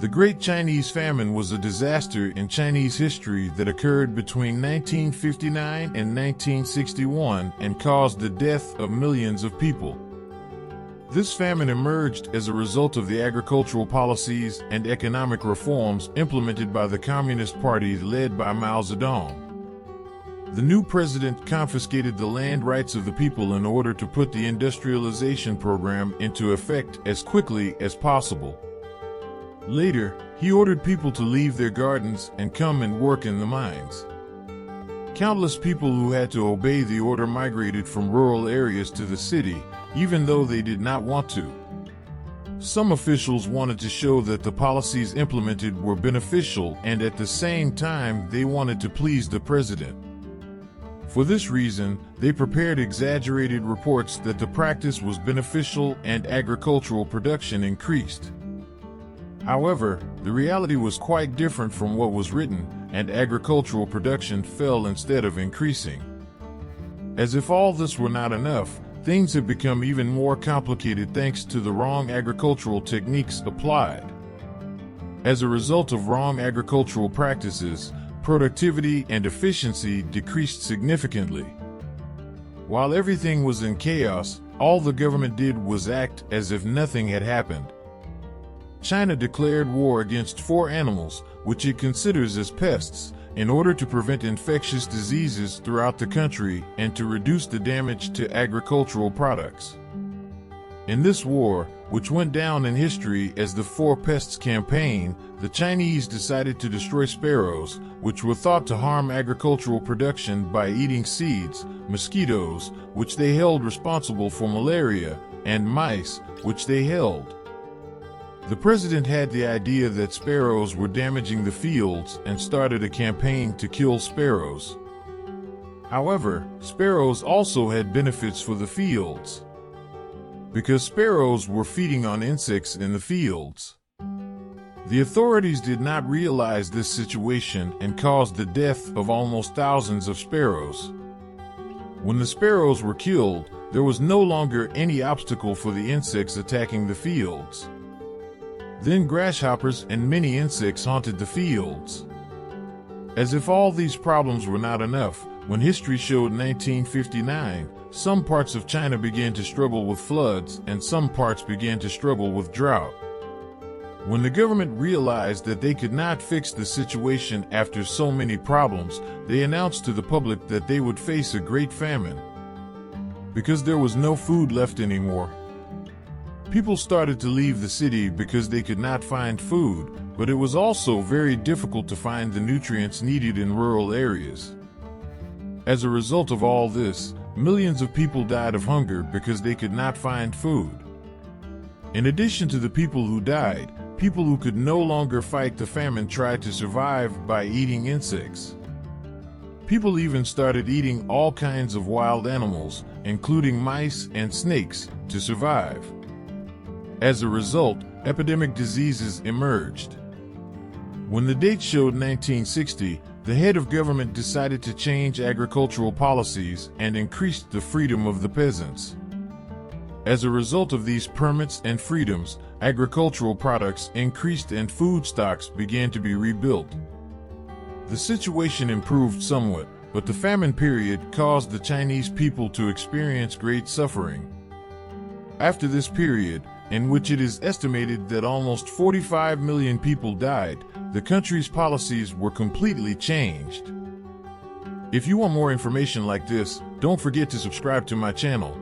The Great Chinese Famine was a disaster in Chinese history that occurred between 1959 and 1961 and caused the death of millions of people. This famine emerged as a result of the agricultural policies and economic reforms implemented by the Communist Party led by Mao Zedong. The new president confiscated the land rights of the people in order to put the industrialization program into effect as quickly as possible. Later, he ordered people to leave their gardens and come and work in the mines. Countless people who had to obey the order migrated from rural areas to the city, even though they did not want to. Some officials wanted to show that the policies implemented were beneficial, and at the same time they wanted to please the president. For this reason, they prepared exaggerated reports that the practice was beneficial and agricultural production increased. However, the reality was quite different from what was written, and agricultural production fell instead of increasing. As if all this were not enough, things have become even more complicated thanks to the wrong agricultural techniques applied. As a result of wrong agricultural practices, productivity and efficiency decreased significantly. While everything was in chaos, all the government did was act as if nothing had happened. China declared war against 4 animals, which it considers as pests, in order to prevent infectious diseases throughout the country and to reduce the damage to agricultural products. In this war, which went down in history as the 4 Pests Campaign, the Chinese decided to destroy sparrows, which were thought to harm agricultural production by eating seeds, mosquitoes, which they held responsible for malaria, and mice, which they held. The president had the idea that sparrows were damaging the fields and started a campaign to kill sparrows. However, sparrows also had benefits for the fields, because sparrows were feeding on insects in the fields. The authorities did not realize this situation and caused the death of almost thousands of sparrows. When the sparrows were killed, there was no longer any obstacle for the insects attacking the fields. Then grasshoppers and many insects haunted the fields. As if all these problems were not enough, when history showed 1959, some parts of China began to struggle with floods and some parts began to struggle with drought. When the government realized that they could not fix the situation after so many problems, they announced to the public that they would face a great famine. Because there was no food left anymore, people started to leave the city because they could not find food, but it was also very difficult to find the nutrients needed in rural areas. As a result of all this, millions of people died of hunger because they could not find food. In addition to the people who died, people who could no longer fight the famine tried to survive by eating insects. People even started eating all kinds of wild animals, including mice and snakes, to survive. As a result, epidemic diseases emerged. When the date showed 1960, the head of government decided to change agricultural policies and increased the freedom of the peasants. As a result of these permits and freedoms, agricultural products increased and food stocks began to be rebuilt. The situation improved somewhat, but the famine period caused the Chinese people to experience great suffering. After this period, in which it is estimated that almost 45 million people died, the country's policies were completely changed. If you want more information like this, don't forget to subscribe to my channel.